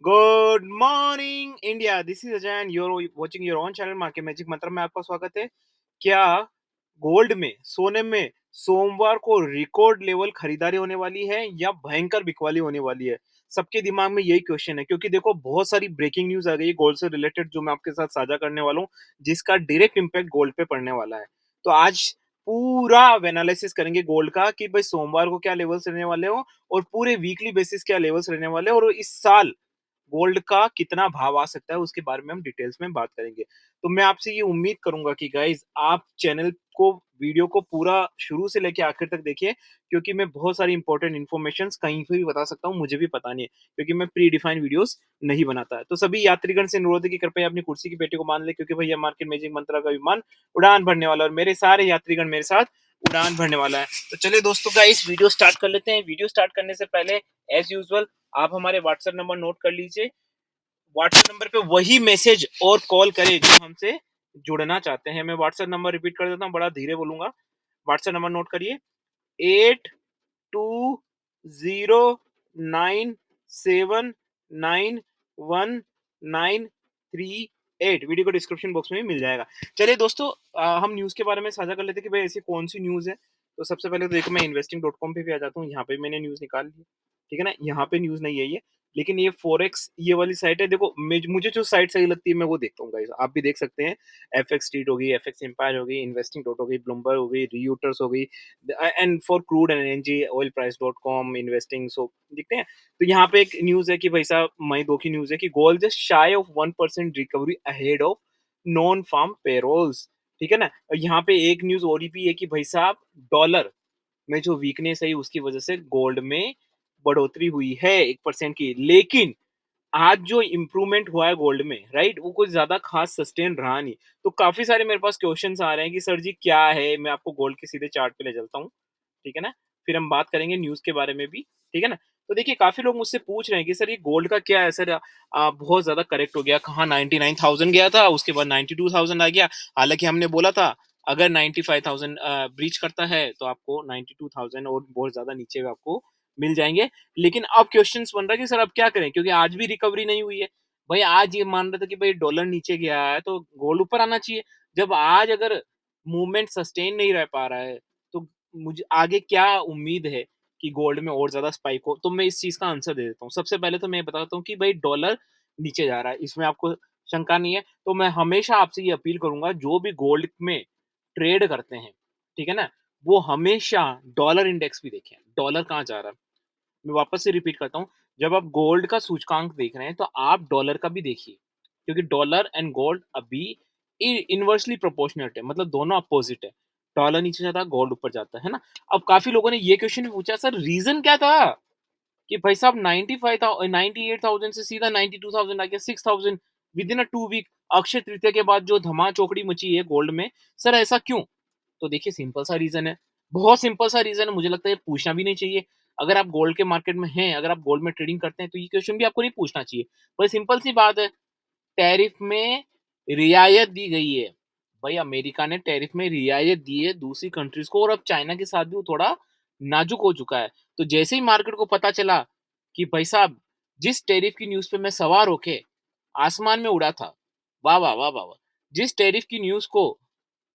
Good morning India. This is Ajay and your watching your own channel market magic मंत्र में आपका स्वागत है। क्या गोल्ड में, सोने में सोमवार को रिकॉर्ड लेवल खरीदारी होने वाली है या भयंकर बिकवाली होने वाली है? सबके दिमाग में यही क्वेश्चन है, क्योंकि देखो बहुत सारी ब्रेकिंग न्यूज आ गई है गोल्ड से रिलेटेड, जो मैं आपके साथ साझा करने वाला हूँ, जिसका डायरेक्ट इम्पैक्ट गोल्ड पे पड़ने वाला है। तो आज पूरा एनालिसिस करेंगे गोल्ड का कि भाई सोमवार को क्या लेवल्स रहने वाले हो और पूरे वीकली बेसिस क्या लेवल्स रहने वाले हैं, और इस साल गोल्ड का कितना भाव आ सकता है उसके बारे में हम डिटेल्स में बात करेंगे। तो मैं आपसे ये उम्मीद करूंगा कि गाइज आप चैनल को, वीडियो को पूरा शुरू से लेके आखिर तक देखिए, क्योंकि मैं बहुत सारी इंपॉर्टेंट इन्फॉर्मेशन कहीं पे भी बता सकता हूँ, मुझे भी पता नहीं है, क्योंकि मैं प्री डिफाइंड वीडियोस नहीं बनाता है। तो सभी यात्रीगण से अनुरोध है कि कृपया अपनी कुर्सी की पेटी को मान ले, क्योंकि भैया मार्केट मैजिक मंत्रा का विमान उड़ान भरने वाला है और मेरे सारे यात्रीगण मेरे साथ उड़ान भरने वाला है। तो चलिए दोस्तों गाइस, वीडियो स्टार्ट कर लेते हैं। वीडियो स्टार्ट करने से पहले एज यूजुअल आप हमारे व्हाट्सएप नंबर नोट कर लीजिए। व्हाट्सएप नंबर पे वही मैसेज और कॉल करें जो हमसे जुड़ना चाहते हैं। मैं व्हाट्सएप नंबर रिपीट कर देता हूँ, बड़ा धीरे बोलूंगा। व्हाट्सएप नंबर नोट करिए: 8209791138। वीडियो को डिस्क्रिप्शन बॉक्स में भी मिल जाएगा। चलिए दोस्तों, हम न्यूज के बारे में साझा कर लेते हैं कि भाई ऐसी कौन सी न्यूज है। तो सबसे पहले तो देखो, मैं investing.com पे भी आ जाता हूँ, यहाँ पे मैंने न्यूज निकाल ली है। ठीक है ना, यहाँ पे न्यूज नहीं है ये, लेकिन ये फॉरेक्स ये वाली साइट है। देखो मुझे जो साइट सही लगती है मैं वो देखता हूँ गाइस, आप भी देख सकते हैं। एफएक्स स्ट्रीट हो गई, एफएक्स एम्पायर हो गई, इन्वेस्टिंग डॉट हो गई, ब्लूमबर्ग हो गई, रियूटर्स हो गई, and for crude and energy oil price dot com, investing, so दिखते हैं। तो यहाँ पे एक न्यूज है कि भाई साहब, मई 2 की न्यूज है कि gold just shy of 1% recovery ahead of non farm payrolls. ठीक है ना। और यहाँ पे एक न्यूज और भी है कि भाई साहब, डॉलर में जो वीकनेस है उसकी वजह से गोल्ड में बढ़ोतरी हुई है 1% की। लेकिन आज जो इम्प्रूवमेंट हुआ है गोल्ड में, राइट, वो कुछ ज्यादा खास सस्टेन रहा नहीं। तो काफी सारे मेरे पास क्वेश्चंस आ रहे हैं कि सर जी क्या है। मैं आपको गोल्ड के सीधे चार्ट पे ले चलता हूँ। ठीक है ना। फिर हम बात करेंगे न्यूज के बारे में भी। ठीक है ना। तो देखिए, काफी लोग मुझसे पूछ रहे हैं कि सर ये गोल्ड का क्या है सर, बहुत ज्यादा करेक्ट हो गया, कहाँ 99,000 गया था, उसके बाद 92,000 आ गया। हालांकि हमने बोला था अगर 95,000 ब्रीच करता है तो आपको 92,000 और बहुत ज्यादा नीचे आपको मिल जाएंगे। लेकिन अब क्वेश्चन बन रहा है कि सर अब क्या करें, क्योंकि आज भी रिकवरी नहीं हुई है। भाई आज ये मान रहे थे कि भाई डॉलर नीचे गया है तो गोल्ड ऊपर आना चाहिए। जब आज अगर मूवमेंट सस्टेन नहीं रह पा रहा है, तो मुझे आगे क्या उम्मीद है कि गोल्ड में और ज्यादा स्पाइक हो। तो मैं इस चीज का आंसर दे देता हूँ। सबसे पहले तो मैं बताता हूँ कि भाई डॉलर नीचे जा रहा है, इसमें आपको शंका नहीं है। तो मैं हमेशा आपसे ये अपील करूंगा, जो भी गोल्ड में ट्रेड करते हैं, ठीक है ना, वो हमेशा डॉलर इंडेक्स भी देखें, डॉलर कहाँ जा रहा है। मैं वापस से रिपीट करता हूँ, जब आप गोल्ड का सूचकांक देख रहे हैं तो आप डॉलर का भी देखिए, क्योंकि डॉलर एंड गोल्ड अभी इनवर्सली प्रोपोर्शनल है, मतलब दोनों अपोजिट है। डॉलर नीचे जाता है, गोल्ड ऊपर जाता है ना। अब काफी लोगों ने ये क्वेश्चन भी पूछा, सर रीजन क्या था कि भाई साहब 98,000 से सीधा 92,000 आ गया, 6,000 within a 2 week, Akshaya Tritiya के बाद जो धमा चौकड़ी मची है गोल्ड में। सर ऐसा क्यों? तो देखिए, सिंपल सा रीजन है, बहुत सिंपल सा रीजन है। मुझे लगता है पूछना भी नहीं चाहिए। अगर आप गोल्ड के मार्केट में हैं, अगर आप गोल्ड में ट्रेडिंग करते हैं, तो ये क्वेश्चन भी आपको नहीं पूछना चाहिए। भाई सिंपल सी बात है, टैरिफ में रियायत दी गई है। भाई अमेरिका ने टैरिफ में रियायत दी है दूसरी कंट्रीज को, और अब चाइना के साथ भी वो थोड़ा नाजुक हो चुका है। तो जैसे ही मार्केट को पता चला कि भाई साहब, जिस टैरिफ की न्यूज पे मैं सवार होके आसमान में उड़ा था, वाह वाह वाह वाह वाह, जिस टैरिफ की न्यूज को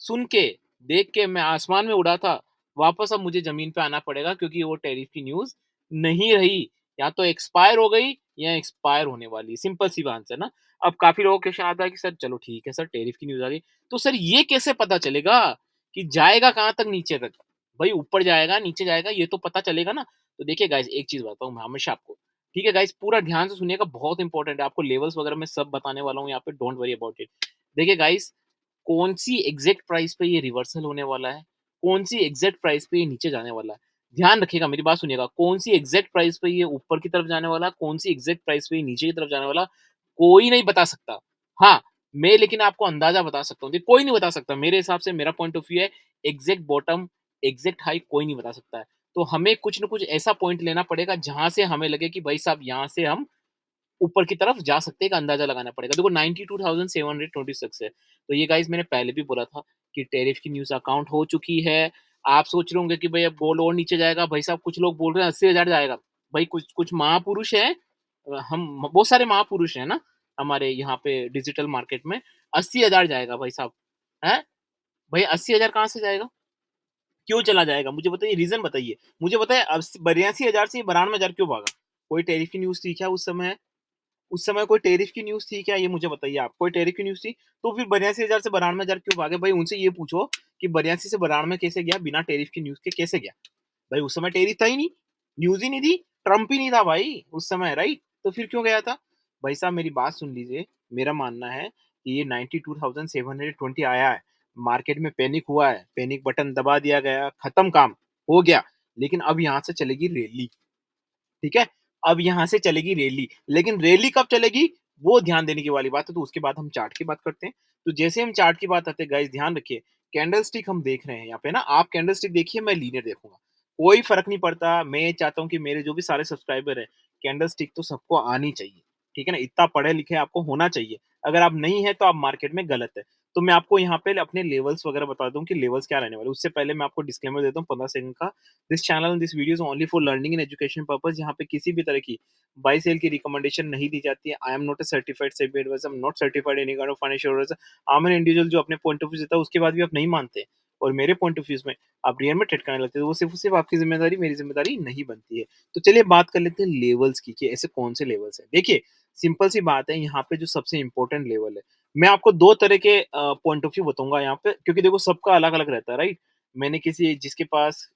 सुन के, देख के मैं आसमान में उड़ा था, वापस अब मुझे जमीन पे आना पड़ेगा, क्योंकि वो टैरिफ की न्यूज नहीं रही। या तो एक्सपायर हो गई या एक्सपायर होने वाली, सिंपल सी बात है ना। अब काफी लोगों का क्वेश्चन आता है कि सर चलो ठीक है सर, टैरिफ की न्यूज आ गई, तो सर ये कैसे पता चलेगा कि जाएगा कहाँ तक नीचे तक? भाई ऊपर जाएगा नीचे जाएगा ये तो पता चलेगा ना। तो देखिए गाइस, एक चीज बताऊं मैं हमेशा आपको, ठीक है गाइस, पूरा ध्यान से सुनिएगा, बहुत इंपॉर्टेंट है। आपको लेवल्स वगैरह मैं सब बताने वाला हूँ यहाँ पे, डोंट वरी अबाउट इट। देखिए गाइस, कौन सी एग्जैक्ट प्राइस पे ये रिवर्सल होने वाला है, कौन सी एग्जैक्ट प्राइस पे ये नीचे जाने वाला है। ध्यान रखिएगा, मेरी बात सुनिएगा, कौन सी एग्जैक्ट प्राइस पे ये ऊपर की तरफ जाने वाला, कौन सी एग्जैक्ट प्राइस पे ये नीचे की तरफ जाने वाला, कोई नहीं बता सकता। हाँ, मैं लेकिन आपको अंदाजा बता सकता हूँ, कोई नहीं बता सकता। मेरे हिसाब से, मेरा पॉइंट ऑफ व्यू है, एग्जैक्ट बॉटम, एग्जैक्ट हाई कोई नहीं बता सकता है। तो हमें कुछ ना कुछ ऐसा पॉइंट लेना पड़ेगा जहां से हमें लगे कि भाई साहब यहाँ से हम ऊपर की तरफ जा सकते हैं, का अंदाजा लगाना पड़ेगा। देखो 92,726 है। तो ये गाइस मैंने पहले भी बोला था कि टैरिफ की न्यूज़ अकाउंट हो चुकी है। आप सोच रहे होंगे कि भाई अब गोल्ड और नीचे जाएगा। भाई साहब कुछ लोग बोल रहे हैं 80,000 जाएगा। भाई कुछ कुछ महापुरुष हैं, हम बहुत सारे महापुरुष हैं ना हमारे यहाँ पे डिजिटल मार्केट में। 80,000 जाएगा भाई साहब, हैं? भाई 80,000 कहाँ से जाएगा? क्यों चला जाएगा? मुझे बताइए, रीज़न बताइए। मुझे बताइए 82,000 से 92,000 क्यों भागा? कोई टैरिफ की न्यूज़ थी क्या उस समय? उस समय कोई टैरिफ की न्यूज़ थी क्या? ये मुझे बताइए आप। कोई टैरिफ की न्यूज़ थी? तो फिर 82,000 से 92,000 क्यों भागे? भाई उनसे ये पूछो कि 82 से 92 कैसे गया? बिना टैरिफ की न्यूज़ के कैसे गया? भाई उस समय टैरिफ था ही नहीं, न्यूज़ ही नहीं थी, ट्रम्प ही नहीं था भाई उस समय, राइट? तो फिर क्यों गया था? भाई साहब मेरी बात सुन लीजिए, मेरा मानना है कि ये 92,720 आया है, मार्केट में पैनिक हुआ है, पैनिक बटन दबा दिया गया, खत्म काम, हो गया। लेकिन अब यहाँ से चलेगी रैली। ठीक है? अब यहाँ से चलेगी रैली, लेकिन रैली कब चलेगी, वो ध्यान देने की वाली बात है, तो उसके बाद हम चार्ट की बात करते हैं। तो जैसे हम चार्ट की बात आते हैं गाइस ध्यान रखिए, कैंडलस्टिक हम देख रहे हैं यहाँ पे ना, आप कैंडलस्टिक देखिए, मैं लीनियर देखूँगा। कोई फ़र्क नहीं पड़ता, मैं ये चाहता हूँ कि मेरे जो भी सारे सब्सक्राइबर हैं, कैंडलस्टिक तो सबको आनी चाहिए, ठीक है ना? इतना पढ़े-लिखे आपको होना चाहिए। अगर आप नहीं हैं, तो आप मार्केट में गलत है। तो मैं आपको यहाँ पे अपने लेवल्स वगैरह बता दूँ कि लेवल्स क्या रहने वाले हैं। उससे पहले मैं आपको डिस्क्लेमर देता हूँ 15 सेकंड का। This channel and this video is only for learning and education purpose. यहाँ पे किसी भी तरह की बाई सेल की रिकमेंडेशन नहीं दी जाती है। I am not a certified SEBI advisor, I am not certified any kind of financial advisor. I am an individual जो अपने पॉइंट ऑफ व्यू देता है, उसके बाद भी आप नहीं मानते और मेरे पॉइंट ऑफ व्यूज में आप रियल में ट्रेड करने लगते हैं, तो वो सिर्फ आपकी जिम्मेदारी, मेरी जिम्मेदारी नहीं बनती है। तो चलिए बात कर लेते हैं लेवल्स की कि ऐसे कौन से लेवल्स हैं। देखिए सिंपल सी बात है, यहाँ पे जो सबसे इंपॉर्टेंट लेवल है, मैं आपको दो तरह के पॉइंट ऑफ व्यू बताऊंगा यहाँ पे, क्योंकि देखो सबका अलग अलग रहता है, राइट? मैंने किसी जिसके पास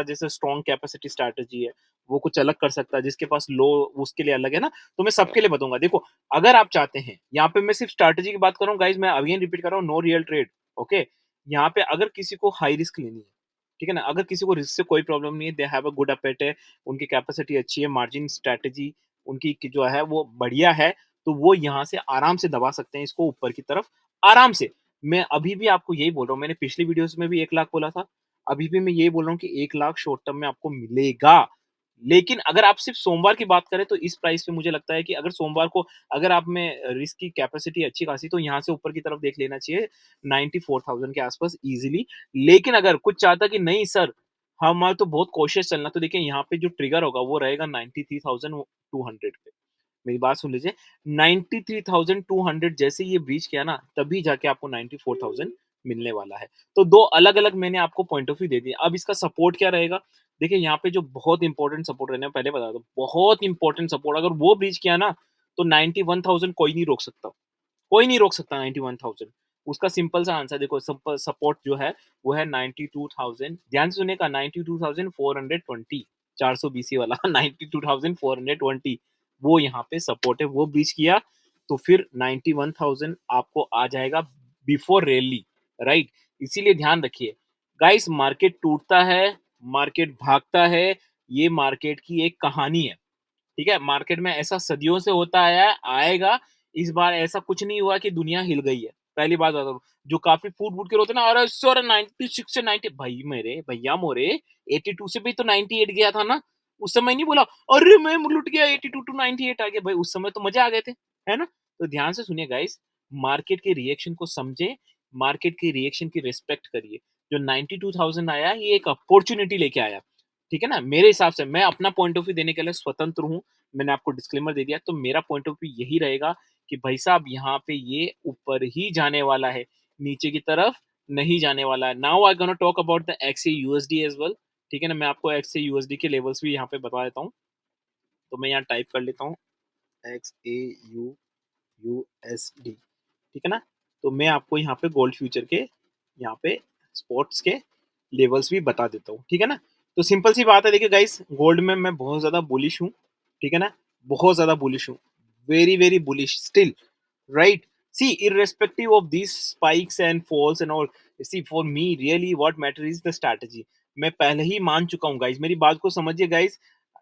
जैसे स्ट्रॉन्ग कैपेसिटी स्ट्रैटेजी है, वो कुछ अलग कर सकता है, जिसके पास लो उसके लिए अलग है ना। तो मैं सबके लिए बताऊंगा। देखो अगर आप चाहते हैं, यहाँ पे मैं सिर्फ स्ट्रैटेजी की बात कर रहा हूँ गाइज, मैं अगेन रिपीट कर रहा हूँ, नो रियल ट्रेड। ओके, यहाँ पे अगर किसी को हाई रिस्क लेनी है, ठीक है ना, अगर किसी को रिस्क से कोई प्रॉब्लम नहीं है, they have a good Apet है, उनकी कैपेसिटी अच्छी है, मार्जिन स्ट्रैटेजी उनकी जो है वो बढ़िया है, तो वो यहाँ से आराम से दबा सकते हैं इसको ऊपर की तरफ, आराम से। मैं अभी भी आपको यही बोल रहा हूँ, मैंने पिछली वीडियोस में भी 1 लाख बोला था, अभी भी मैं यही बोल रहा हूँ कि 1 लाख शॉर्ट टर्म में आपको मिलेगा। लेकिन अगर आप सिर्फ सोमवार की बात करें, तो इस प्राइस पे मुझे लगता है कि अगर सोमवार को अगर आप में रिस्क की कैपेसिटी अच्छी खासी, तो यहाँ से ऊपर की तरफ देख लेना चाहिए 94,000 के आसपास इजीली। लेकिन अगर कुछ चाहता कि नहीं सर, हमारा तो बहुत कोशिश चलना, तो देखिए यहाँ पे जो ट्रिगर होगा वो रहेगा 93,200 पे। मेरी बात सुन लीजिए, 93,200 जैसे ये ब्रीच किया ना, तभी जाके आपको 94,000 मिलने वाला है। तो दो अलग-अलग मैंने आपको पॉइंट ऑफ व्यू दे दिए। अब इसका सपोर्ट क्या रहेगा? देखिए यहाँ पे जो बहुत इंपॉर्टेंट सपोर्ट रहने पहले बता दूँ, बहुत इंपॉर्टेंट सपोर्ट अगर वो ब्रीच किया ना, तो 91,000 कोई नहीं रोक सकता। कोई नहीं रोक सकता 91,000। उसका सिंपल सा आंसर देखो, सपोर्ट जो है वो है 92,000, ध्यान से सुनिएगा, 92,420, 400 बीसी वाला 92,420, वो यहाँ पे सपोर्ट है, वो ब्रीच किया तो फिर 91,000 आपको आ जाएगा बिफोर रैली, राइट? इसीलिए ध्यान रखिए गाइस, मार्केट टूटता है, मार्केट भागता है, ये मार्केट की एक कहानी है। ठीक है? मार्केट में ऐसा सदियों से होता आया है, आएगा। इस बार ऐसा कुछ नहीं हुआ कि दुनिया हिल गई है। पहली बात बता दूँ, जो काफ़ी फूट-वूट के रोते हैं ना, अरे सर 96 से 90, भाई मेरे भैया मोरे 82 से भी तो 98 गया था ना। उस समय नहीं बोला, अरे मैं लुट गया 82 टू 98 आ गया। भाई उस समय तो मज़े आ गए थे, है ना? तो ध्यान से सुनिए गाइस, मार्केट के रिएक्शन को समझें, मार्केट के रिएक्शन की रिस्पेक्ट करिए। जो 92,000 आया, ये एक अपॉर्च्युनिटी लेके आया। ठीक है ना? मेरे हिसाब से मैं अपना पॉइंट ऑफ व्यू देने के लिए स्वतंत्र हूँ। मैंने आपको डिस्क्लेमर दे दिया, तो मेरा पॉइंट ऑफ व्यू यही रहेगा कि भाई साहब यहाँ पे ये ऊपर ही जाने वाला है, नीचे की तरफ नहीं जाने वाला है। Now I gonna talk about the XA USD as well, ठीक है ना? मैं आपको एक्सए यूएसडी के लेवल्स भी यहाँ पे बता देता हूँ। तो मैं यहाँ टाइप कर लेता हूँ एक्सए यू यूएसडी, ठीक है ना? तो मैं आपको यहाँ पे गोल्ड फ्यूचर के यहाँ पे स्पॉट्स के लेवल्स भी बता देता हूँ, ठीक है ना? तो सिंपल सी बात है, देखिए गाइस, गोल्ड में मैं बहुत ज़्यादा बुलिश हूँ, ठीक है ना? बहुत ज़्यादा बुलिश हूँ, very very bullish still, right? See, irrespective of these spikes and falls and all, see for me really what matter is the strategy. मैं पहले ही मान चुका हूँ गाइस, मेरी बात को समझिए गाइस,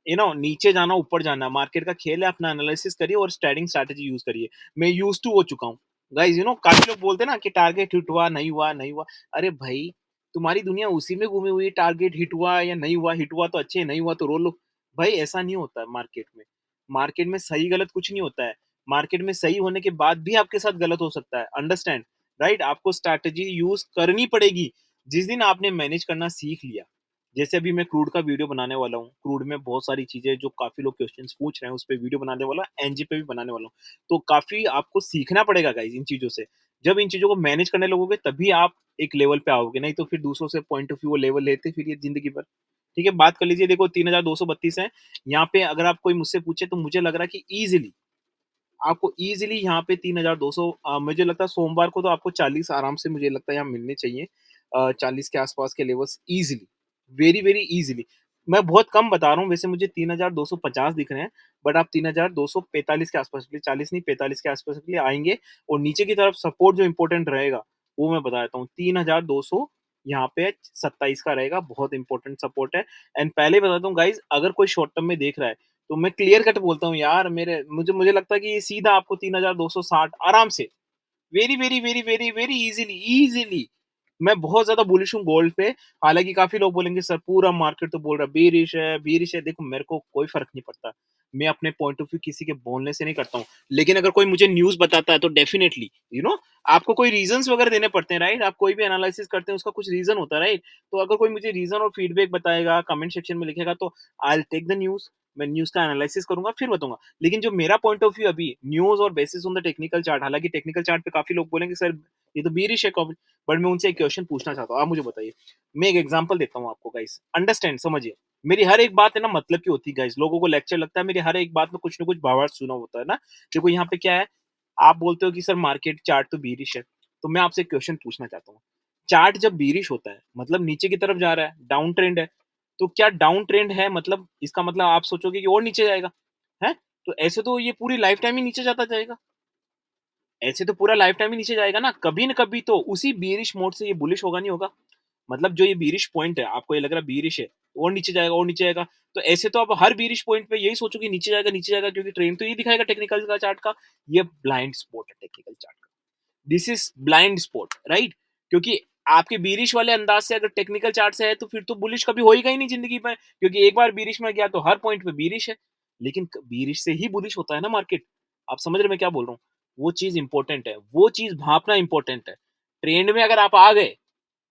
नीचे जाना ऊपर जाना मार्केट का खेल है, अपना एनालिसिस करिए और ट्रेडिंग स्ट्रैटेजी यूज करिए। मैं यूज टू हो चुका हूँ गाइस, काफी लोग बोलते हैं ना कि टारगेट हिट हुआ नहीं हुआ नहीं हुआ। अरे भाई, तुम्हारी दुनिया उसी में घूमी हुई है, टारगेट हिट हुआ या नहीं हुआ, हिट हुआ तो अच्छे, नहीं हुआ तो रो लो। भाई ऐसा नहीं होता है मार्केट में। मार्केट में सही गलत कुछ नहीं होता है। मार्केट में सही होने के बाद भी आपके साथ गलत हो सकता है, अंडरस्टैंड, राइट? आपको स्ट्रैटेजी यूज करनी पड़ेगी। जिस दिन आपने मैनेज करना सीख लिया, जैसे अभी मैं क्रूड का वीडियो बनाने वाला हूँ, क्रूड में बहुत सारी चीज़ें जो काफ़ी लोग क्वेश्चन्स पूछ रहे हैं, उस पे वीडियो बनाने वाला हूँ, एनजी पे भी बनाने वाला हूँ। तो काफ़ी आपको सीखना पड़ेगा गाइज़ इन चीज़ों से। जब इन चीज़ों को मैनेज करने लगोगे तभी आप एक लेवल पे आओगे, नहीं तो फिर दूसरों से पॉइंट ऑफ व्यू वो लेवल लेते फिर ये ज़िंदगी भर। ठीक है, बात कर लीजिए देखो 3232 है, यहाँ पे अगर आप कोई मुझसे पूछे तो मुझे लग रहा है कि ईज़िली आपको ईज़िली यहाँ पे 3200 मुझे लगता है सोमवार को तो आपको 40 आराम से मुझे लगता है यहाँ मिलने चाहिए। 40 के आस-पास के levels easily, very, very easily. मैं बहुत कम बता रहा हूँ, वैसे मुझे 3250 दिख रहे हैं, बट आप 3245 के आस-पास के लिए 40 नहीं 45 के आस-पास के लिए आएँगे और नीचे की तरफ सपोर्ट जो इम्पोर्टेंट रहेगा, वो मैं बता देता हूँ। 3200 यहाँ पे 27 का रहेगा, बहुत इम्पोर्टेंट सपोर्ट है एंड पहले ही बता दूँ गाइज़ अगर कोई शॉर्ट टर्म में देख रहा है तो मैं क्लियर कट बोलता हूँ यार मेरे मुझे मुझे लगता है कि ये सीधा आपको 3260 आराम से very, very, very, very, very easily easily मैं बहुत ज़्यादा बुलिश हूँ गोल्ड पे। हालाँकि काफ़ी लोग बोलेंगे सर पूरा मार्केट तो बोल रहा है बेयरिश है। देखो मेरे को कोई फ़र्क नहीं पड़ता। मैं अपने पॉइंट ऑफ व्यू किसी के बोलने से नहीं करता हूँ। लेकिन अगर कोई मुझे न्यूज़ बताता है तो डेफ़िनेटली आपको कोई रीज़न्स वगैरह देने पड़ते हैं राइट? आप कोई भी एनालिसिस करते हैं उसका कुछ रीज़न होता है राइट? तो अगर कोई मुझे रीज़न और फीडबैक बताएगा, कमेंट सेक्शन में लिखेगा तो I will take the news. मैं न्यूज़ का एनालिसिस करूँगा फिर बताऊँगा। लेकिन जो मेरा पॉइंट ऑफ व्यू अभी न्यूज़ और basis on the technical chart हालाँकि टेक्निकल चार्ट पे काफ़ी लोग बोलेंगे सर ये तो बेयरिश है कॉफी बट मैं उनसे एक क्वेश्चन पूछना चाहता हूँ। आप मुझे बताइए। मैं एक एग्जांपल देता हूँ आपको गाइस। अंडरस्टैंड समझिए। मेरी हर एक बात है ना मतलब की होती है गाइस। लोगों को लेक्चर लगता है मेरी हर एक बात में कुछ ना कुछ भावार्थ सुना होता है ना। देखो यहाँ पे क्या है आप बोलते हो कि सर मार्केट चार्ट तो बेयरिश है। तो मैं आपसे एक क्वेश्चन पूछना चाहता हूँ। चार्ट जब बेयरिश होता है मतलब नीचे की तरफ जा रहा है, डाउन ट्रेंड है। तो क्या डाउन ट्रेंड है मतलब इसका मतलब आप सोचोगे कि और नीचे जाएगा, हैं? तो ऐसे तो ये पूरी लाइफ टाइम ही नीचे जाता जाएगा। ऐसे तो पूरा लाइफ टाइम ही नीचे जाएगा ना, कभी न कभी तो उसी बीयरिश मोड से ये बुलिश होगा नहीं होगा? मतलब जो ये बीयरिश पॉइंट है, आपको ये लग रहा है बीयरिश है, और नीचे जाएगा और नीचे जाएगा। तो ऐसे तो आप हर बीयरिश पॉइंट पे यही सोचो कि नीचे जाएगा क्योंकि ट्रेंड तो ये दिखाएगा टेक्निकल का चार्ट का, ये ब्लाइंड स्पॉट है टेक्निकल चार्ट का। This is blind spot right? क्योंकि आपके बीरिश वाले अंदाज से अगर टेक्निकल चार्ट से है तो फिर तो बुलिश कभी होएगा ही नहीं जिंदगी में क्योंकि एक बार बीरिश में गया तो हर पॉइंट पे बीरिश है। लेकिन बीरिश से ही बुलिश होता है ना मार्केट। आप समझ रहे मैं क्या बोल रहा हूँ? वो चीज इंपॉर्टेंट है, वो चीज भापना इंपॉर्टेंट है। ट्रेंड में अगर आप आ गए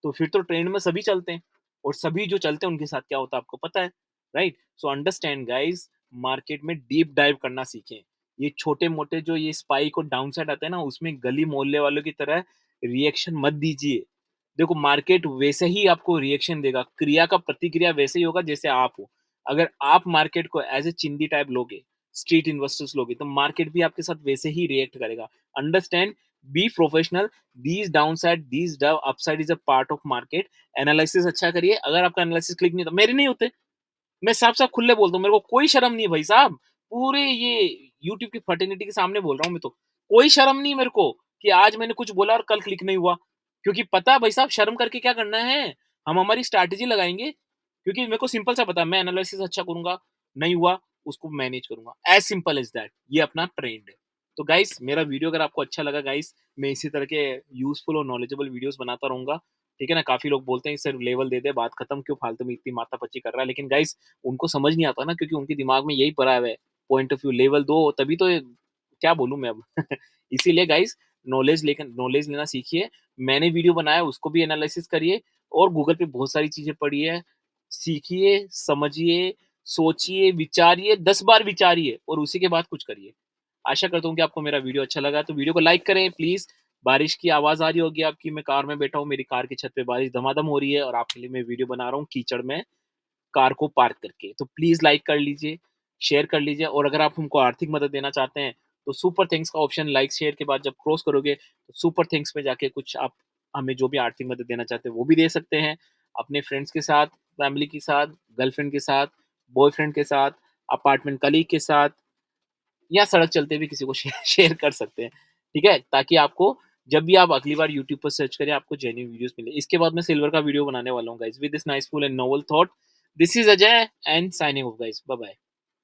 तो फिर तो ट्रेंड में सभी चलते हैं और सभी जो चलते हैं उनके साथ क्या होता है आपको पता है right? So understand guys, market में डीप डाइव करना सीखें। ये छोटे मोटे जो ये स्पाइक और डाउन साइड आते हैं ना उसमें गली मोहल्ले वालों की तरह रिएक्शन मत दीजिए। देखो मार्केट वैसे ही आपको रिएक्शन देगा, क्रिया का प्रतिक्रिया वैसे ही होगा जैसे आप हो। अगर आप मार्केट को एज ए चिंदी टाइप लोगे, स्ट्रीट इन्वेस्टर्स लोगे तो मार्केट भी आपके साथ वैसे ही रिएक्ट करेगा। Understand, be professional, these downside these upside is a part of market. Analysis अच्छा करिए। अगर आपका एनालिसिस क्लिक नहीं होता, मेरे नहीं होते, मैं साफ-साफ खुले बोलता हूँ, मेरे को कोई शर्म नहीं है भाई साहब। पूरे ये यूट्यूब की फर्टेनिटी के सामने बोल रहा हूँ मैं तो। कोई शर्म नहीं मेरे को कि आज मैंने कुछ बोला और कल क्लिक नहीं हुआ। क्योंकि पता है भाई साहब शर्म करके क्या करना है? हम हमारी स्ट्रैटेजी लगाएँगे। क्योंकि मेरे को सिंपल सा पता है मैं एनालिसिस अच्छा करूँगा, नहीं हुआ उसको मैनेज करूँगा। As simple as that. ये अपना ट्रेंड है। तो गाइस मेरा वीडियो अगर आपको अच्छा लगा गाइस, मैं इसी तरह के यूज़फुल और नॉलेजेबल वीडियोज़ बनाता रहूँगा। ठीक है ना? काफ़ी लोग बोलते हैं सिर्फ लेवल दे दे, बात खत्म, क्यों फालतू में इतनी माथापच्ची कर रहा है? लेकिन गाइस उनको समझ नहीं आता ना क्योंकि उनके दिमाग में यही भरा हुआ है, पॉइंट ऑफ व्यू लेवल दो तभी तो ये क्या बोलूँ मैं अब? इसीलिए गाइस नॉलेज लेना सीखिए। मैंने वीडियो बनाया उसको भी एनालिसिस करिए और गूगल पे बहुत सारी चीज़ें पढ़िए, सीखिए, समझिए, सोचिए, विचारिए, 10 बार विचारिए और उसी के बाद कुछ करिए। आशा करता हूँ कि आपको मेरा वीडियो अच्छा लगा तो वीडियो को लाइक करें प्लीज़। बारिश की आवाज़ आ रही होगी आपकी, मैं कार में बैठा हूँ, मेरी कार की छत पे बारिश धमाधम हो रही है और आपके लिए मैं वीडियो बना रहा हूँ कीचड़ में कार को पार्क करके। तो प्लीज़ लाइक कर लीजिए, शेयर कर लीजिए और अगर आप हमको आर्थिक मदद देना चाहते हैं, तो सुपर थैंक्स का ऑप्शन लाइक शेयर के बाद जब क्रॉस करोगे, तो सुपर थैंक्स में जाके कुछ आप हमें जो भी आर्थिक मदद देना चाहते हैं, वो भी दे सकते हैं। अपने फ्रेंड्स के साथ, फैमिली के साथ, गर्लफ्रेंड के साथ, बॉयफ्रेंड के साथ, अपार्टमेंट कलीग के साथ या सड़क चलते भी किसी को शेयर कर सकते हैं। ठीक है? ताकि आपको जब भी आप अगली बार यूट्यूब पर सर्च करें आपको जेन्युइन वीडियोज़ मिले। इसके बाद मैं सिल्वर का वीडियो बनाने वाला हूँ guys with this nice full and novel thought. This is Ajay and signing off guys. Bye bye.